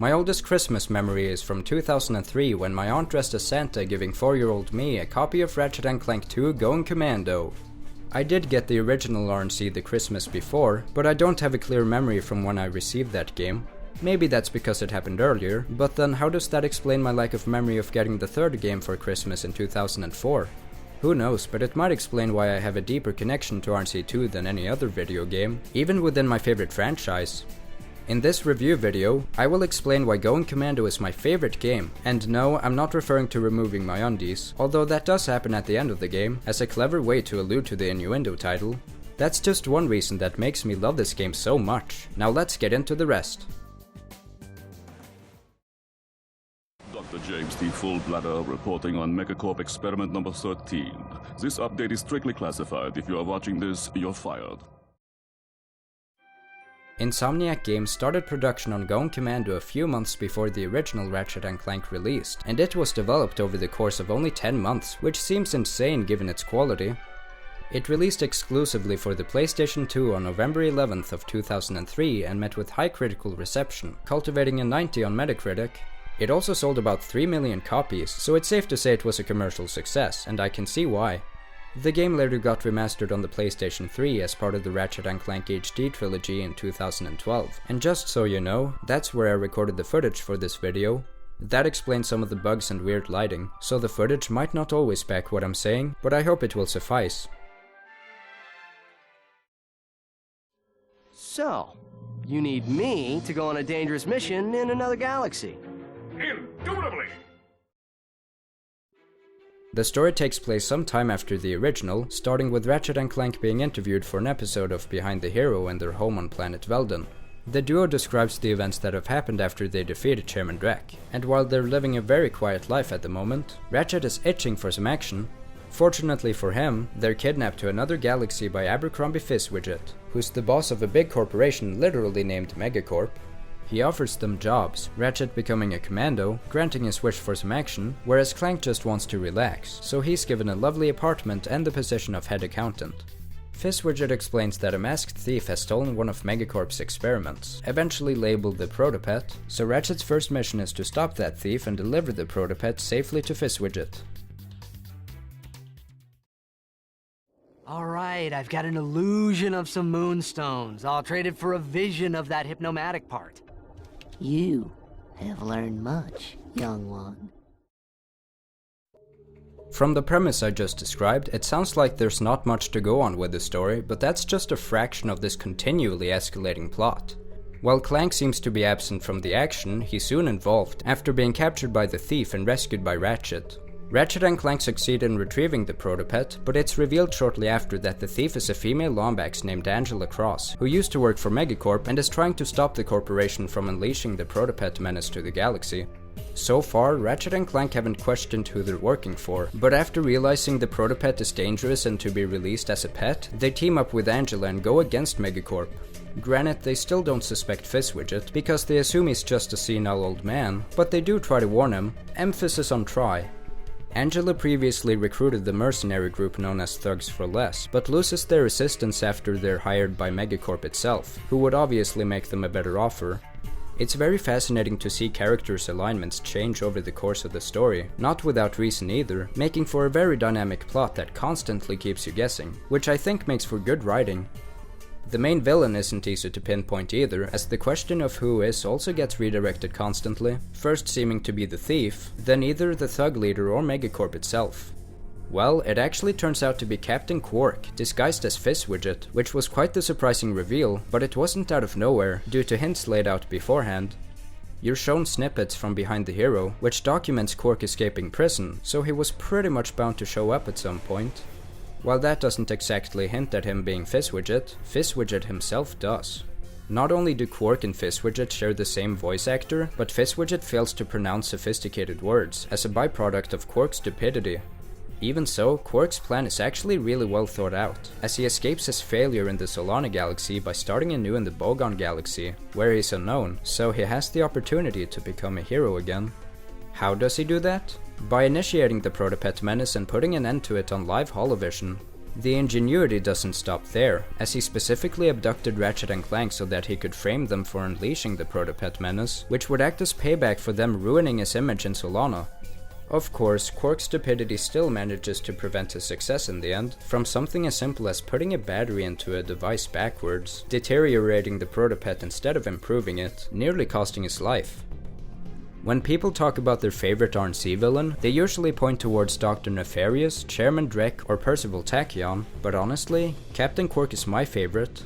My oldest Christmas memory is from 2003 when my aunt dressed as Santa giving 4-year-old me a copy of Ratchet Clank 2 Going Commando. I did get the original RNC the Christmas before, but I don't have a clear memory from when I received that game. Maybe that's because it happened earlier, but then how does that explain my lack of memory of getting the third game for Christmas in 2004? Who knows, but it might explain why I have a deeper connection to RNC2 than any other video game, even within my favorite franchise. In this review video, I will explain why Going Commando is my favorite game, and no, I'm not referring to removing my undies, although that does happen at the end of the game, as a clever way to allude to the innuendo title. That's just one reason that makes me love this game so much. Now let's get into the rest. Dr. James T. Fullbladder reporting on Megacorp Experiment number 13. This update is strictly classified. If you are watching this, you're fired. Insomniac Games started production on Going Commando a few months before the original Ratchet & Clank released, and it was developed over the course of only 10 months, which seems insane given its quality. It released exclusively for the PlayStation 2 on November 11th of 2003 and met with high critical reception, cultivating a 90 on Metacritic. It also sold about 3 million copies, so it's safe to say it was a commercial success, and I can see why. The game later got remastered on the PlayStation 3 as part of the Ratchet & Clank HD Trilogy in 2012, and just so you know, that's where I recorded the footage for this video. That explains some of the bugs and weird lighting, so the footage might not always back what I'm saying, but I hope it will suffice. So, you need me to go on a dangerous mission in another galaxy. Indubitably! The story takes place some time after the original, starting with Ratchet and Clank being interviewed for an episode of Behind the Hero in their home on planet Veldon. The duo describes the events that have happened after they defeated Chairman Drek, and while they're living a very quiet life at the moment, Ratchet is itching for some action. Fortunately for him, they're kidnapped to another galaxy by Abercrombie Fizzwidget, who's the boss of a big corporation literally named Megacorp. He offers them jobs, Ratchet becoming a commando, granting his wish for some action, whereas Clank just wants to relax, so he's given a lovely apartment and the position of head accountant. Fizzwidget explains that a masked thief has stolen one of Megacorp's experiments, eventually labeled the Protopet, so Ratchet's first mission is to stop that thief and deliver the Protopet safely to Fizzwidget. Alright, I've got an illusion of some moonstones. I'll trade it for a vision of that hypnomatic part. You have learned much, young one. From the premise I just described, it sounds like there's not much to go on with the story, but that's just a fraction of this continually escalating plot. While Clank seems to be absent from the action, he's soon involved, after being captured by the thief and rescued by Ratchet. Ratchet and Clank succeed in retrieving the Protopet, but it's revealed shortly after that the thief is a female Lombax named Angela Cross, who used to work for Megacorp and is trying to stop the corporation from unleashing the Protopet menace to the galaxy. So far, Ratchet and Clank haven't questioned who they're working for, but after realizing the Protopet is dangerous and to be released as a pet, they team up with Angela and go against Megacorp. Granted, they still don't suspect Fizzwidget, because they assume he's just a senile old man, but they do try to warn him, emphasis on try. Angela previously recruited the mercenary group known as Thugs for Less, but loses their assistance after they're hired by Megacorp itself, who would obviously make them a better offer. It's very fascinating to see characters' alignments change over the course of the story, not without reason either, making for a very dynamic plot that constantly keeps you guessing, which I think makes for good writing. The main villain isn't easy to pinpoint either, as the question of who is also gets redirected constantly, first seeming to be the thief, then either the thug leader or Megacorp itself. Well, it actually turns out to be Captain Quark, disguised as Fizzwidget, which was quite the surprising reveal, but it wasn't out of nowhere, due to hints laid out beforehand. You're shown snippets from Behind the Hero, which documents Quark escaping prison, so he was pretty much bound to show up at some point. While that doesn't exactly hint at him being Fizzwidget, Fizzwidget himself does. Not only do Quark and Fizzwidget share the same voice actor, but Fizzwidget fails to pronounce sophisticated words, as a byproduct of Quark's stupidity. Even so, Quark's plan is actually really well thought out, as he escapes his failure in the Solana galaxy by starting anew in the Bogon galaxy, where he's unknown, so he has the opportunity to become a hero again. How does he do that? By initiating the Protopet menace and putting an end to it on live holovision. The ingenuity doesn't stop there, as he specifically abducted Ratchet and Clank so that he could frame them for unleashing the Protopet menace, which would act as payback for them ruining his image in Solana. Of course, Quark's stupidity still manages to prevent his success in the end, from something as simple as putting a battery into a device backwards, deteriorating the Protopet instead of improving it, nearly costing his life. When people talk about their favorite RNC villain, they usually point towards Dr. Nefarious, Chairman Drek, or Percival Tachyon, but honestly, Captain Quark is my favorite.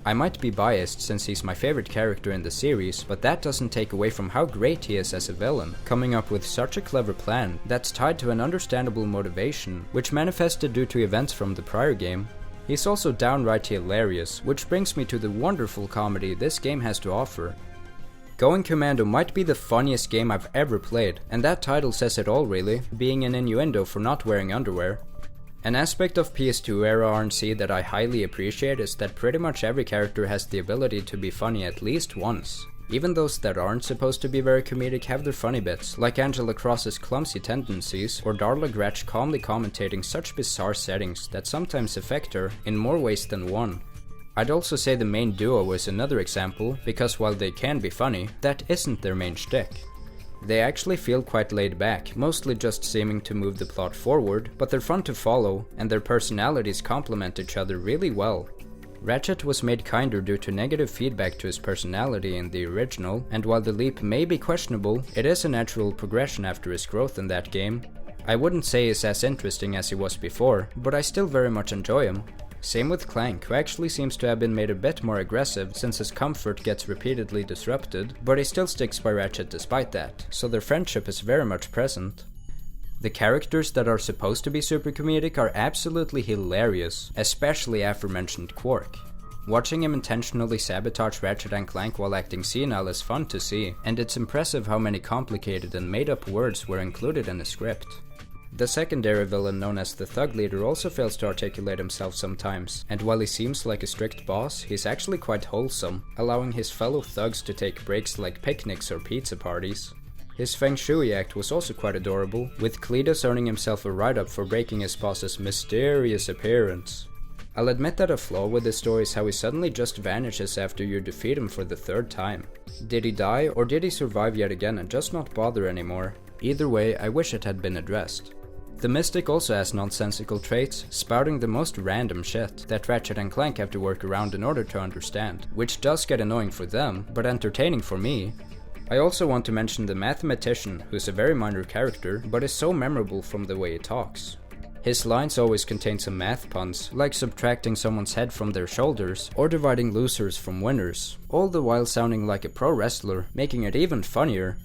I might be biased since he's my favorite character in the series, but that doesn't take away from how great he is as a villain, coming up with such a clever plan that's tied to an understandable motivation, which manifested due to events from the prior game. He's also downright hilarious, which brings me to the wonderful comedy this game has to offer. Going Commando might be the funniest game I've ever played, and that title says it all really, being an innuendo for not wearing underwear. An aspect of PS2 era RNC that I highly appreciate is that pretty much every character has the ability to be funny at least once. Even those that aren't supposed to be very comedic have their funny bits, like Angela Cross's clumsy tendencies, or Darla Gretsch calmly commentating such bizarre settings that sometimes affect her in more ways than one. I'd also say the main duo is another example, because while they can be funny, that isn't their main shtick. They actually feel quite laid back, mostly just seeming to move the plot forward, but they're fun to follow, and their personalities complement each other really well. Ratchet was made kinder due to negative feedback to his personality in the original, and while the leap may be questionable, it is a natural progression after his growth in that game. I wouldn't say he's as interesting as he was before, but I still very much enjoy him. Same with Clank, who actually seems to have been made a bit more aggressive since his comfort gets repeatedly disrupted, but he still sticks by Ratchet despite that, so their friendship is very much present. The characters that are supposed to be super comedic are absolutely hilarious, especially aforementioned Quark. Watching him intentionally sabotage Ratchet and Clank while acting senile is fun to see, and it's impressive how many complicated and made up words were included in the script. The secondary villain known as the Thug Leader also fails to articulate himself sometimes, and while he seems like a strict boss, he's actually quite wholesome, allowing his fellow thugs to take breaks like picnics or pizza parties. His Feng Shui act was also quite adorable, with Cletus earning himself a write-up for breaking his boss's mysterious appearance. I'll admit that a flaw with this story is how he suddenly just vanishes after you defeat him for the third time. Did he die, or did he survive yet again and just not bother anymore? Either way, I wish it had been addressed. The Mystic also has nonsensical traits, spouting the most random shit that Ratchet and Clank have to work around in order to understand, which does get annoying for them, but entertaining for me. I also want to mention the Mathematician, who's a very minor character, but is so memorable from the way he talks. His lines always contain some math puns, like subtracting someone's head from their shoulders, or dividing losers from winners, all the while sounding like a pro wrestler, making it even funnier.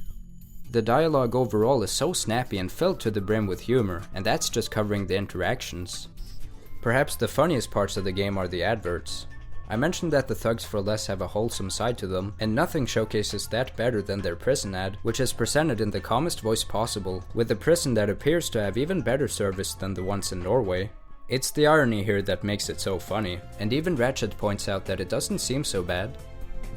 The dialogue overall is so snappy and filled to the brim with humor, and that's just covering the interactions. Perhaps the funniest parts of the game are the adverts. I mentioned that the Thugs for Less have a wholesome side to them, and nothing showcases that better than their prison ad, which is presented in the calmest voice possible, with a prison that appears to have even better service than the ones in Norway. It's the irony here that makes it so funny, and even Ratchet points out that it doesn't seem so bad.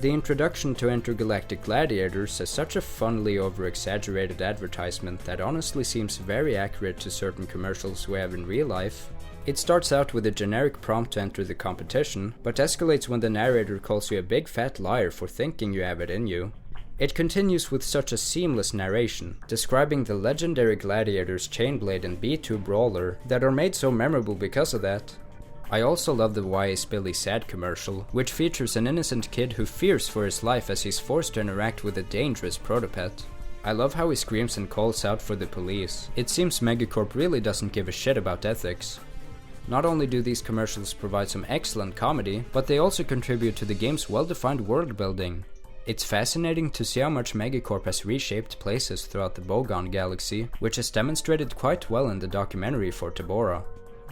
The introduction to Intergalactic Gladiators is such a funnily over-exaggerated advertisement that honestly seems very accurate to certain commercials we have in real life. It starts out with a generic prompt to enter the competition, but escalates when the narrator calls you a big fat liar for thinking you have it in you. It continues with such a seamless narration, describing the legendary Gladiators Chainblade and B2 Brawler that are made so memorable because of that. I also love the Why Is Billy Sad commercial, which features an innocent kid who fears for his life as he's forced to interact with a dangerous protopet. I love how he screams and calls out for the police. It seems Megacorp really doesn't give a shit about ethics. Not only do these commercials provide some excellent comedy, but they also contribute to the game's well-defined world building. It's fascinating to see how much Megacorp has reshaped places throughout the Bogon galaxy, which is demonstrated quite well in the documentary for Tabora.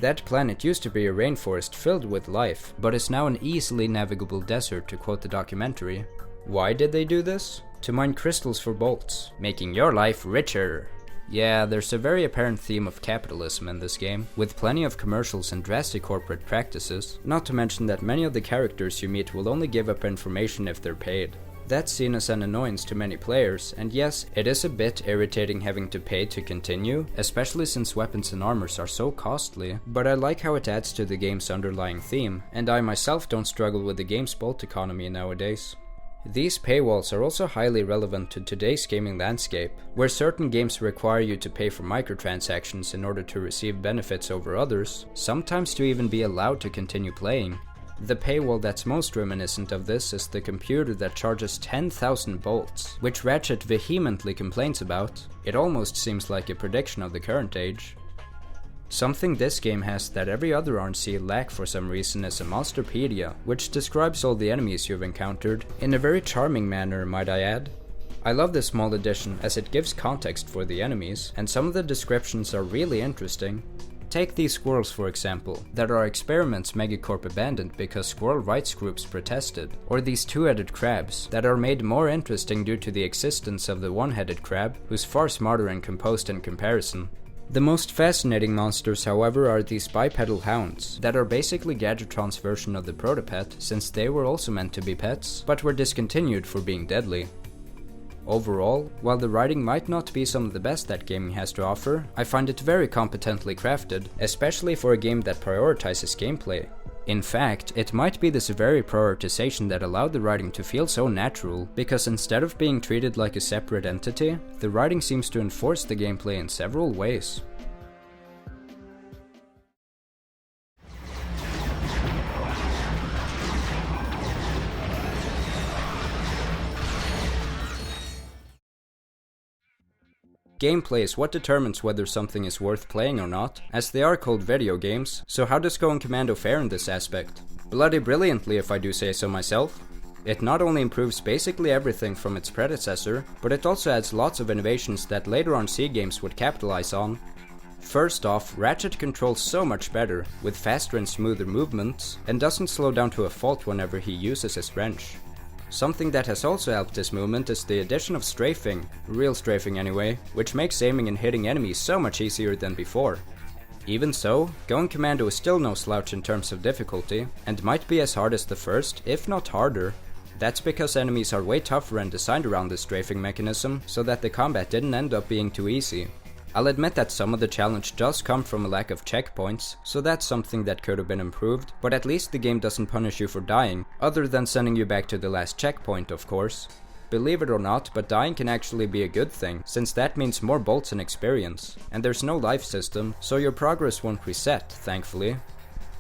That planet used to be a rainforest filled with life, but is now an easily navigable desert, to quote the documentary. Why did they do this? To mine crystals for bolts, making your life richer. Yeah, there's a very apparent theme of capitalism in this game, with plenty of commercials and drastic corporate practices, not to mention that many of the characters you meet will only give up information if they're paid. That's seen as an annoyance to many players, and yes, it is a bit irritating having to pay to continue, especially since weapons and armors are so costly, but I like how it adds to the game's underlying theme, and I myself don't struggle with the game's bolt economy nowadays. These paywalls are also highly relevant to today's gaming landscape, where certain games require you to pay for microtransactions in order to receive benefits over others, sometimes to even be allowed to continue playing. The paywall that's most reminiscent of this is the computer that charges 10,000 bolts, which Ratchet vehemently complains about. It almost seems like a prediction of the current age. Something this game has that every other RNC lack for some reason is a Monsterpedia, which describes all the enemies you've encountered, in a very charming manner, might I add. I love this small addition as it gives context for the enemies, and some of the descriptions are really interesting. Take these squirrels for example, that are experiments Megacorp abandoned because squirrel rights groups protested, or these two-headed crabs, that are made more interesting due to the existence of the one-headed crab, who's far smarter and composed in comparison. The most fascinating monsters, however, are these bipedal hounds, that are basically Gadgetron's version of the Protopet, since they were also meant to be pets, but were discontinued for being deadly. Overall, while the writing might not be some of the best that gaming has to offer, I find it very competently crafted, especially for a game that prioritizes gameplay. In fact, it might be this very prioritization that allowed the writing to feel so natural, because instead of being treated like a separate entity, the writing seems to enforce the gameplay in several ways. Gameplay is what determines whether something is worth playing or not, as they are called video games, so how does Commando fare in this aspect? Bloody brilliantly, if I do say so myself. It not only improves basically everything from its predecessor, but it also adds lots of innovations that later on C games would capitalize on. First off, Ratchet controls so much better, with faster and smoother movements, and doesn't slow down to a fault whenever he uses his wrench. Something that has also helped this movement is the addition of strafing, real strafing anyway, which makes aiming and hitting enemies so much easier than before. Even so, Commando is still no slouch in terms of difficulty, and might be as hard as the first, if not harder. That's because enemies are way tougher and designed around this strafing mechanism, so that the combat didn't end up being too easy. I'll admit that some of the challenge does come from a lack of checkpoints, so that's something that could have been improved, but at least the game doesn't punish you for dying, other than sending you back to the last checkpoint, of course. Believe it or not, but dying can actually be a good thing, since that means more bolts and experience, and there's no life system, so your progress won't reset, thankfully.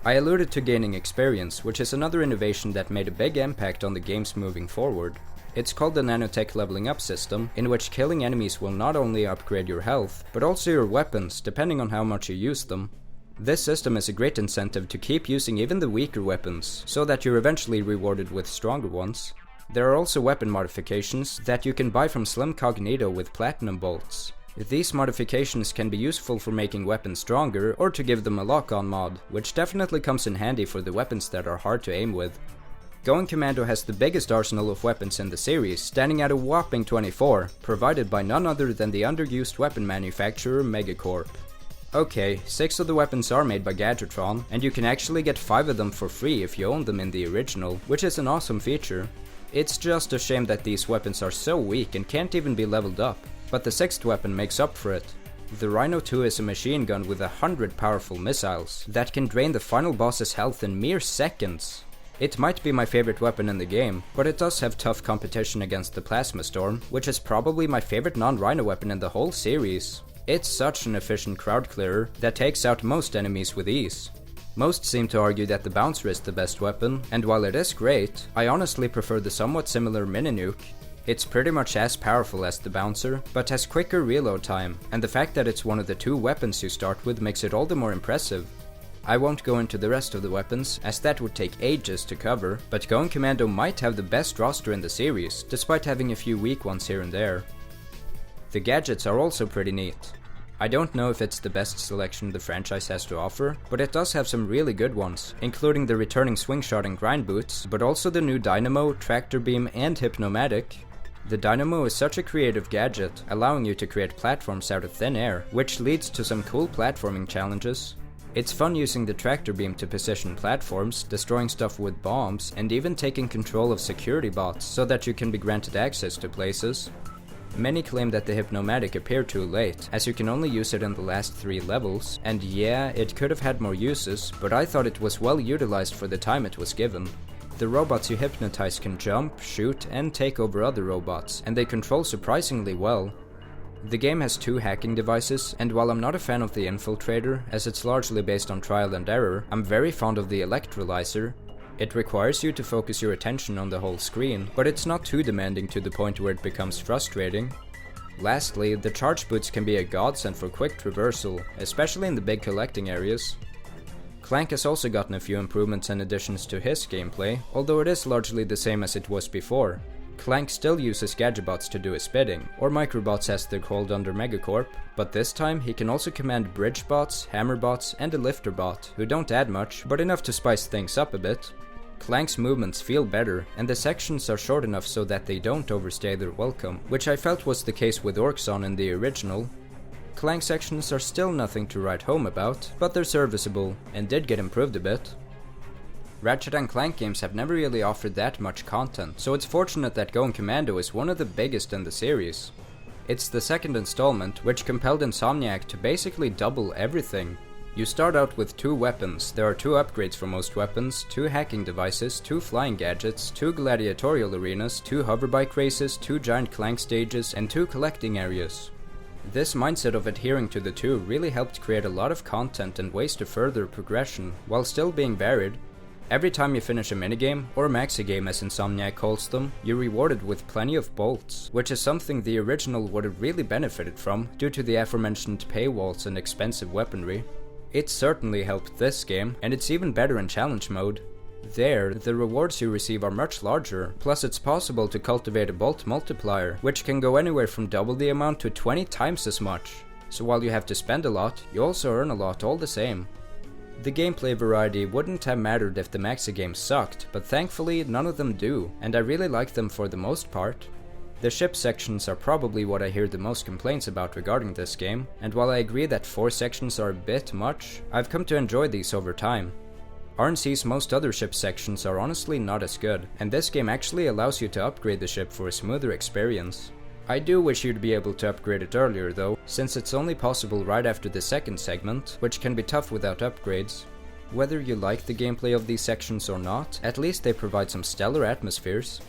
I alluded to gaining experience, which is another innovation that made a big impact on the games moving forward. It's called the nanotech leveling up system, in which killing enemies will not only upgrade your health, but also your weapons, depending on how much you use them. This system is a great incentive to keep using even the weaker weapons, so that you're eventually rewarded with stronger ones. There are also weapon modifications that you can buy from Slim Cognito with platinum bolts. These modifications can be useful for making weapons stronger, or to give them a lock-on mod, which definitely comes in handy for the weapons that are hard to aim with. Commando has the biggest arsenal of weapons in the series, standing at a whopping 24, provided by none other than the underused weapon manufacturer Megacorp. Okay, 6 of the weapons are made by Gadgetron, and you can actually get 5 of them for free if you own them in the original, which is an awesome feature. It's just a shame that these weapons are so weak and can't even be leveled up, but the 6th weapon makes up for it. The Rhino 2 is a machine gun with 100 powerful missiles that can drain the final boss's health in mere seconds. It might be my favorite weapon in the game, but it does have tough competition against the Plasma Storm, which is probably my favorite non-Rhino weapon in the whole series. It's such an efficient crowd clearer that takes out most enemies with ease. Most seem to argue that the Bouncer is the best weapon, and while it is great, I honestly prefer the somewhat similar Mini-Nuke. It's pretty much as powerful as the Bouncer, but has quicker reload time, and the fact that it's one of the 2 weapons you start with makes it all the more impressive. I won't go into the rest of the weapons, as that would take ages to cover, but Commando might have the best roster in the series, despite having a few weak ones here and there. The gadgets are also pretty neat. I don't know if it's the best selection the franchise has to offer, but it does have some really good ones, including the returning Swingshot and Grind Boots, but also the new Dynamo, Tractor Beam, and Hypnomatic. The Dynamo is such a creative gadget, allowing you to create platforms out of thin air, which leads to some cool platforming challenges. It's fun using the tractor beam to position platforms, destroying stuff with bombs, and even taking control of security bots so that you can be granted access to places. Many claim that the Hypnomatic appeared too late, as you can only use it in the last 3 levels, and yeah, it could have had more uses, but I thought it was well utilized for the time it was given. The robots you hypnotize can jump, shoot, and take over other robots, and they control surprisingly well. The game has 2 hacking devices, and while I'm not a fan of the Infiltrator, as it's largely based on trial and error, I'm very fond of the Electrolyzer. It requires you to focus your attention on the whole screen, but it's not too demanding to the point where it becomes frustrating. Lastly, the charge boots can be a godsend for quick traversal, especially in the big collecting areas. Clank has also gotten a few improvements and additions to his gameplay, although it is largely the same as it was before. Clank still uses Gadgetbots to do his bidding, or Microbots as they're called under Megacorp, but this time he can also command Bridgebots, Hammerbots, and a Lifterbot, who don't add much, but enough to spice things up a bit. Clank's movements feel better, and the sections are short enough so that they don't overstay their welcome, which I felt was the case with Orxon in the original. Clank sections are still nothing to write home about, but they're serviceable, and did get improved a bit. Ratchet & Clank games have never really offered that much content, so it's fortunate that Going Commando is one of the biggest in the series. It's the second installment, which compelled Insomniac to basically double everything. You start out with 2 weapons, there are 2 upgrades for most weapons, 2 hacking devices, 2 flying gadgets, 2 gladiatorial arenas, 2 hoverbike races, 2 giant Clank stages, and 2 collecting areas. This mindset of adhering to the 2 really helped create a lot of content and ways to further progression, while still being varied. Every time you finish a minigame, or maxi game as Insomniac calls them, you're rewarded with plenty of bolts, which is something the original would have really benefited from due to the aforementioned paywalls and expensive weaponry. It certainly helped this game, and it's even better in challenge mode. There, the rewards you receive are much larger, plus it's possible to cultivate a bolt multiplier, which can go anywhere from double the amount to 20 times as much. So while you have to spend a lot, you also earn a lot all the same. The gameplay variety wouldn't have mattered if the maxi games sucked, but thankfully none of them do, and I really like them for the most part. The ship sections are probably what I hear the most complaints about regarding this game, and while I agree that 4 sections are a bit much, I've come to enjoy these over time. RNC's most other ship sections are honestly not as good, and this game actually allows you to upgrade the ship for a smoother experience. I do wish you'd be able to upgrade it earlier though, since it's only possible right after the second segment, which can be tough without upgrades. Whether you like the gameplay of these sections or not, at least they provide some stellar atmospheres.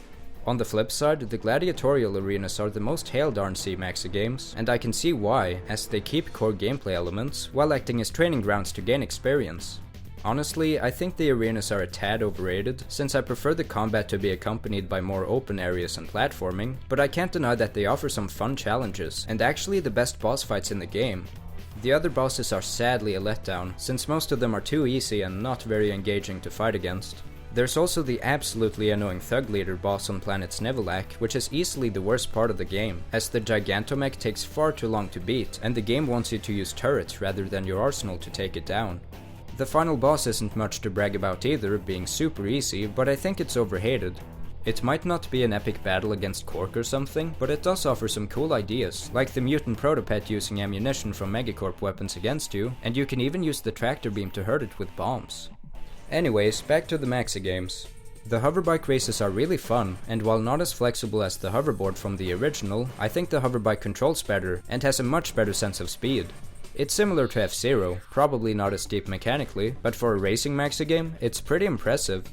On the flip side, the gladiatorial arenas are the most hailed RNC maxi games, and I can see why, as they keep core gameplay elements, while acting as training grounds to gain experience. Honestly, I think the arenas are a tad overrated, since I prefer the combat to be accompanied by more open areas and platforming, but I can't deny that they offer some fun challenges, and actually the best boss fights in the game. The other bosses are sadly a letdown, since most of them are too easy and not very engaging to fight against. There's also the absolutely annoying Thug Leader boss on planet Snevelak, which is easily the worst part of the game, as the Gigantomech takes far too long to beat, and the game wants you to use turrets rather than your arsenal to take it down. The final boss isn't much to brag about either, being super easy, but I think it's overhated. It might not be an epic battle against Quark or something, but it does offer some cool ideas, like the mutant protopet using ammunition from Megacorp weapons against you, and you can even use the tractor beam to hurt it with bombs. Anyways, back to the maxi games. The hoverbike races are really fun, and while not as flexible as the hoverboard from the original, I think the hoverbike controls better and has a much better sense of speed. It's similar to F-Zero, probably not as deep mechanically, but for a racing maxi game, it's pretty impressive.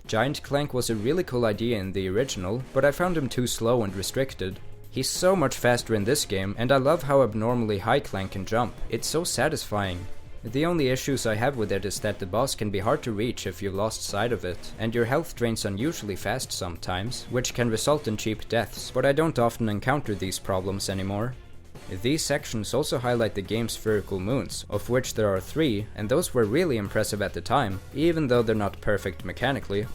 Giant Clank was a really cool idea in the original, but I found him too slow and restricted. He's so much faster in this game, and I love how abnormally high Clank can jump. It's so satisfying. The only issues I have with it is that the boss can be hard to reach if you've lost sight of it, and your health drains unusually fast sometimes, which can result in cheap deaths, but I don't often encounter these problems anymore. These sections also highlight the game's spherical moons, of which there are 3, and those were really impressive at the time, even though they're not perfect mechanically.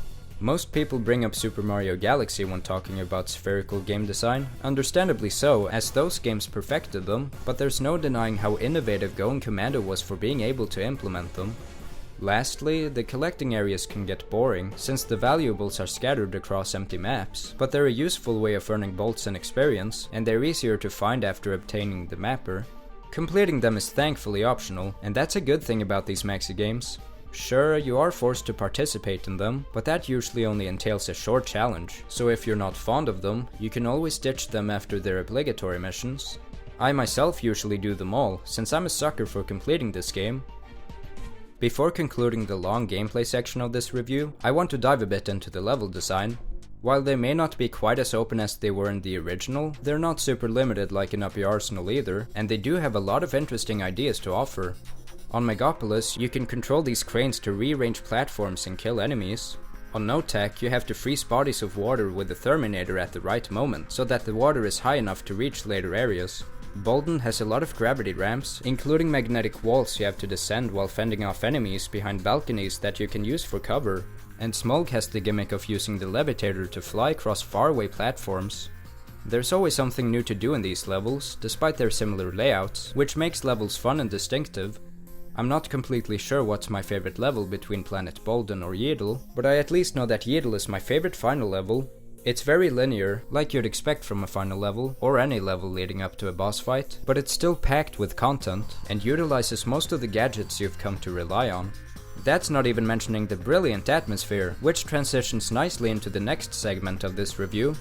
Most people bring up Super Mario Galaxy when talking about spherical game design, understandably so, as those games perfected them, but there's no denying how innovative Going Commando was for being able to implement them. Lastly, the collecting areas can get boring, since the valuables are scattered across empty maps, but they're a useful way of earning bolts and experience, and they're easier to find after obtaining the mapper. Completing them is thankfully optional, and that's a good thing about these maxi games. Sure, you are forced to participate in them, but that usually only entails a short challenge, so if you're not fond of them, you can always ditch them after their obligatory missions. I myself usually do them all, since I'm a sucker for completing this game. Before concluding the long gameplay section of this review, I want to dive a bit into the level design. While they may not be quite as open as they were in the original, they're not super limited like in Up Your Arsenal either, and they do have a lot of interesting ideas to offer. On Megapolis, you can control these cranes to rearrange platforms and kill enemies. On Notak, you have to freeze bodies of water with the Terminator at the right moment, so that the water is high enough to reach later areas. Bolden has a lot of gravity ramps, including magnetic walls you have to descend while fending off enemies behind balconies that you can use for cover. And Smog has the gimmick of using the levitator to fly across faraway platforms. There's always something new to do in these levels, despite their similar layouts, which makes levels fun and distinctive. I'm not completely sure what's my favorite level between Planet Bolden or Yeadle, but I at least know that Yeadle is my favorite final level. It's very linear, like you'd expect from a final level, or any level leading up to a boss fight, but it's still packed with content, and utilizes most of the gadgets you've come to rely on. That's not even mentioning the brilliant atmosphere, which transitions nicely into the next segment of this review.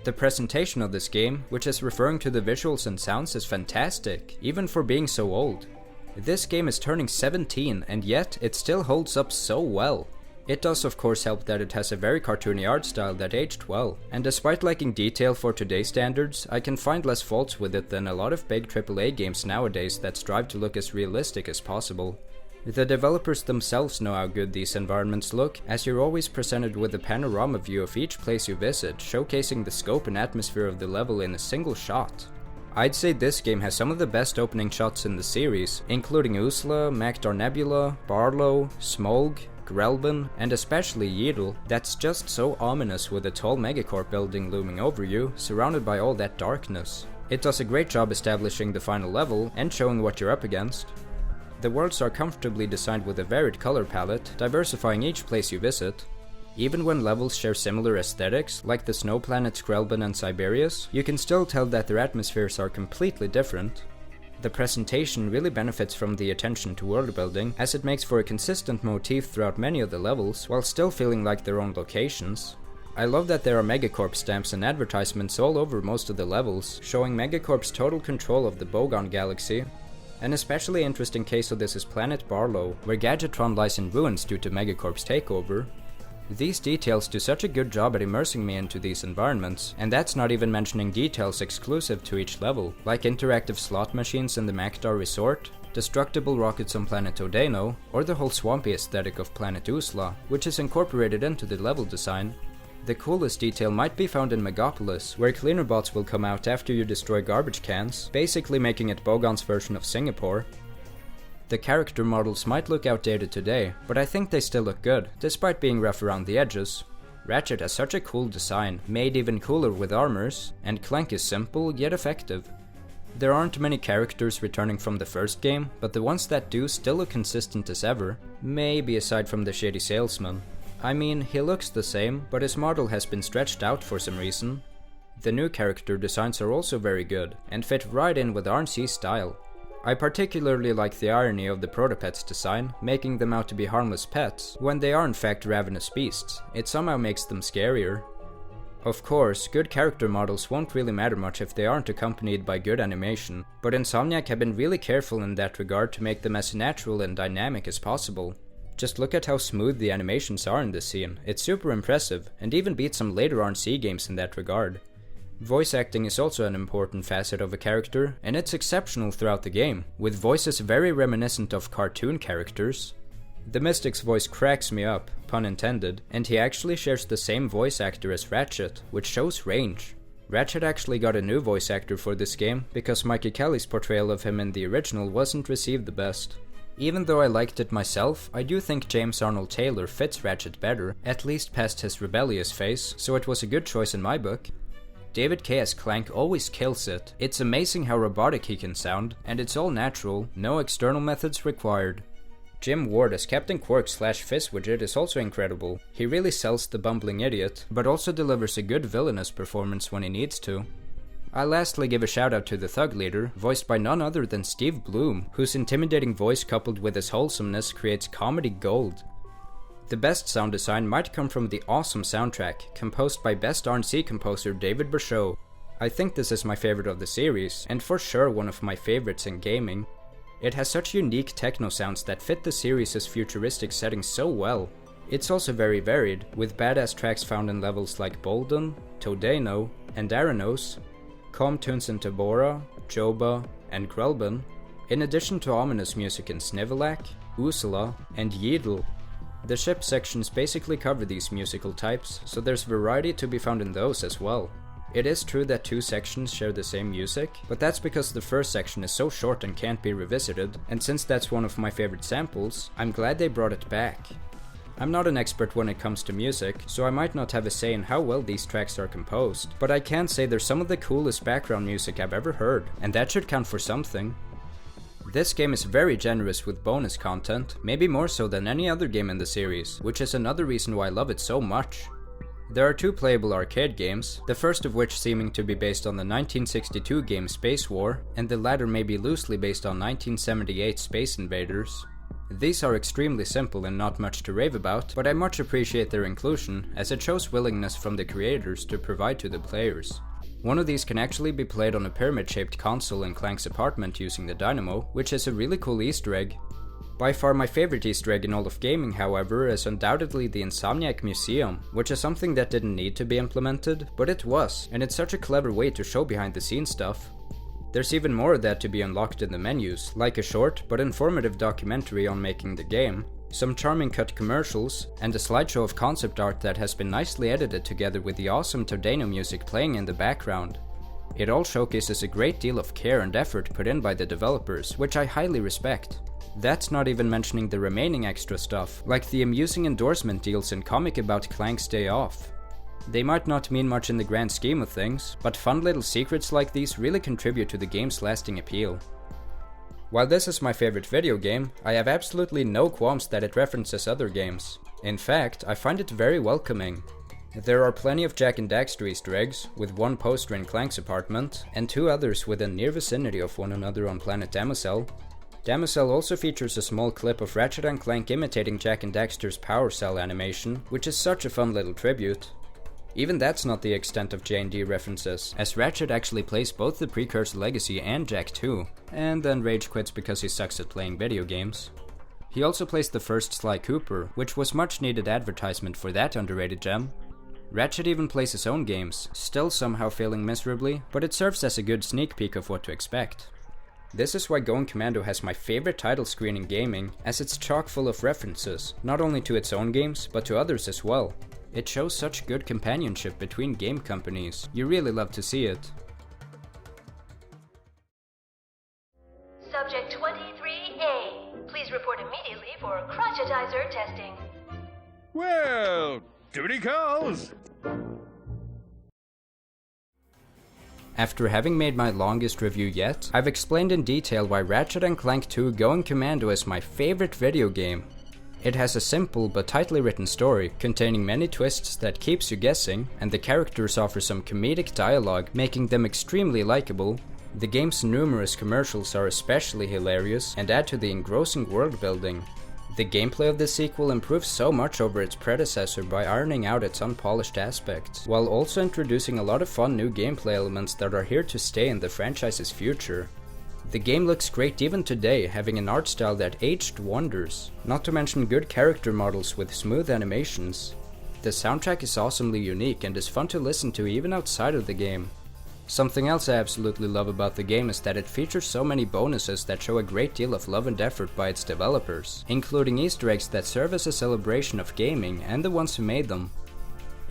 The presentation of this game, which is referring to the visuals and sounds, is fantastic, even for being so old. This game is turning 17, and yet it still holds up so well. It does of course help that it has a very cartoony art style that aged well, and despite liking detail for today's standards, I can find less faults with it than a lot of big AAA games nowadays that strive to look as realistic as possible. The developers themselves know how good these environments look, as you're always presented with a panorama view of each place you visit, showcasing the scope and atmosphere of the level in a single shot. I'd say this game has some of the best opening shots in the series, including Usla, Magdar Nebula, Barlow, Smog, Grelban, and especially Yeadle, that's just so ominous with a tall megacorp building looming over you, surrounded by all that darkness. It does a great job establishing the final level and showing what you're up against. The worlds are comfortably designed with a varied color palette, diversifying each place you visit. Even when levels share similar aesthetics, like the snow planets Grelban and Siberius, you can still tell that their atmospheres are completely different. The presentation really benefits from the attention to world building, as it makes for a consistent motif throughout many of the levels, while still feeling like their own locations. I love that there are Megacorp stamps and advertisements all over most of the levels, showing Megacorp's total control of the Bogon galaxy. An especially interesting case of this is Planet Barlow, where Gadgetron lies in ruins due to Megacorp's takeover. These details do such a good job at immersing me into these environments, and that's not even mentioning details exclusive to each level, like interactive slot machines in the Magdar Resort, destructible rockets on Planet Odeno, or the whole swampy aesthetic of Planet Usla, which is incorporated into the level design. The coolest detail might be found in Megapolis, where cleaner bots will come out after you destroy garbage cans, basically making it Bogon's version of Singapore. The character models might look outdated today, but I think they still look good, despite being rough around the edges. Ratchet has such a cool design, made even cooler with armors, and Clank is simple yet effective. There aren't many characters returning from the first game, but the ones that do still look consistent as ever, maybe aside from the shady salesman. I mean, he looks the same, but his model has been stretched out for some reason. The new character designs are also very good, and fit right in with RNC's style. I particularly like the irony of the Protopets design, making them out to be harmless pets, when they are in fact ravenous beasts. It somehow makes them scarier. Of course, good character models won't really matter much if they aren't accompanied by good animation, but Insomniac have been really careful in that regard to make them as natural and dynamic as possible. Just look at how smooth the animations are in this scene, it's super impressive, and even beats some later RNC games in that regard. Voice acting is also an important facet of a character, and it's exceptional throughout the game, with voices very reminiscent of cartoon characters. The Mystic's voice cracks me up, pun intended, and he actually shares the same voice actor as Ratchet, which shows range. Ratchet actually got a new voice actor for this game, because Mikey Kelly's portrayal of him in the original wasn't received the best. Even though I liked it myself, I do think James Arnold Taylor fits Ratchet better, at least past his rebellious phase, so it was a good choice in my book. David K as Clank always kills it. It's amazing how robotic he can sound, and it's all natural, no external methods required. Jim Ward as Captain Quark/Fizzwidget is also incredible. He really sells the bumbling idiot, but also delivers a good villainous performance when he needs to. I lastly give a shout out to the Thug Leader, voiced by none other than Steve Bloom, whose intimidating voice coupled with his wholesomeness creates comedy gold. The best sound design might come from the awesome soundtrack, composed by best R&C composer David Berchot. I think this is my favorite of the series, and for sure one of my favorites in gaming. It has such unique techno sounds that fit the series' futuristic setting so well. It's also very varied, with badass tracks found in levels like Bolden, Todeno, and Aranos, calm tunes in Tabora, Joba, and Grelban, in addition to ominous music in Snivelak, Usala, and Yedel. The ship sections basically cover these musical types, so there's variety to be found in those as well. It is true that two sections share the same music, but that's because the first section is so short and can't be revisited, and since that's one of my favorite samples, I'm glad they brought it back. I'm not an expert when it comes to music, so I might not have a say in how well these tracks are composed, but I can say they're some of the coolest background music I've ever heard, and that should count for something. This game is very generous with bonus content, maybe more so than any other game in the series, which is another reason why I love it so much. There are two playable arcade games, the first of which seeming to be based on the 1962 game Space War, and the latter may be loosely based on 1978 Space Invaders. These are extremely simple and not much to rave about, but I much appreciate their inclusion, as it shows willingness from the creators to provide to the players. One of these can actually be played on a pyramid-shaped console in Clank's apartment using the dynamo, which is a really cool Easter egg. By far my favorite Easter egg in all of gaming, however, is undoubtedly the Insomniac Museum, which is something that didn't need to be implemented, but it was, and it's such a clever way to show behind-the-scenes stuff. There's even more of that to be unlocked in the menus, like a short but informative documentary on making the game, some charming cut commercials, and a slideshow of concept art that has been nicely edited together with the awesome Todeno music playing in the background. It all showcases a great deal of care and effort put in by the developers, which I highly respect. That's not even mentioning the remaining extra stuff, like the amusing endorsement deals in Comic About Clank's Day Off. They might not mean much in the grand scheme of things, but fun little secrets like these really contribute to the game's lasting appeal. While this is my favorite video game, I have absolutely no qualms that it references other games. In fact, I find it very welcoming. There are plenty of Jak and Daxter Easter eggs, with one poster in Clank's apartment, and two others within near vicinity of one another on planet Damosel. Damosel also features a small clip of Ratchet and Clank imitating Jak and Daxter's power cell animation, which is such a fun little tribute. Even that's not the extent of J&D references, as Ratchet actually plays both the Precursor Legacy and Jak 2, and then rage quits because he sucks at playing video games. He also plays the first Sly Cooper, which was much needed advertisement for that underrated gem. Ratchet even plays his own games, still somehow failing miserably, but it serves as a good sneak peek of what to expect. This is why Going Commando has my favorite title screen in gaming, as it's chock full of references, not only to its own games, but to others as well. It shows such good companionship between game companies. You really love to see it. Subject 23A, please report immediately for crotchetizer testing. Well, too many calls. After having made my longest review yet, I've explained in detail why Ratchet & Clank 2 Going Commando is my favorite video game. It has a simple but tightly written story, containing many twists that keeps you guessing, and the characters offer some comedic dialogue, making them extremely likable. The game's numerous commercials are especially hilarious and add to the engrossing world building. The gameplay of this sequel improves so much over its predecessor by ironing out its unpolished aspects, while also introducing a lot of fun new gameplay elements that are here to stay in the franchise's future. The game looks great even today, having an art style that aged wonders, not to mention good character models with smooth animations. The soundtrack is awesomely unique and is fun to listen to even outside of the game. Something else I absolutely love about the game is that it features so many bonuses that show a great deal of love and effort by its developers, including Easter eggs that serve as a celebration of gaming and the ones who made them.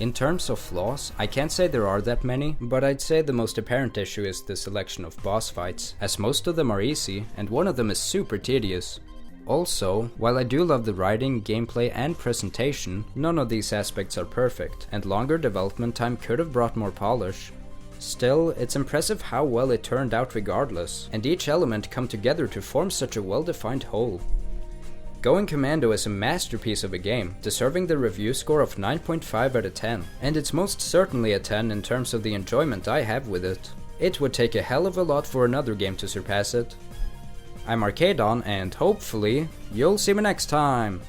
In terms of flaws, I can't say there are that many, but I'd say the most apparent issue is the selection of boss fights, as most of them are easy, and one of them is super tedious. Also, while I do love the writing, gameplay, and presentation, none of these aspects are perfect, and longer development time could have brought more polish. Still, it's impressive how well it turned out regardless, and each element come together to form such a well-defined whole. Going Commando is a masterpiece of a game, deserving the review score of 9.5 out of 10, and it's most certainly a 10 in terms of the enjoyment I have with it. It would take a hell of a lot for another game to surpass it. I'm Arcadon, and hopefully, you'll see me next time!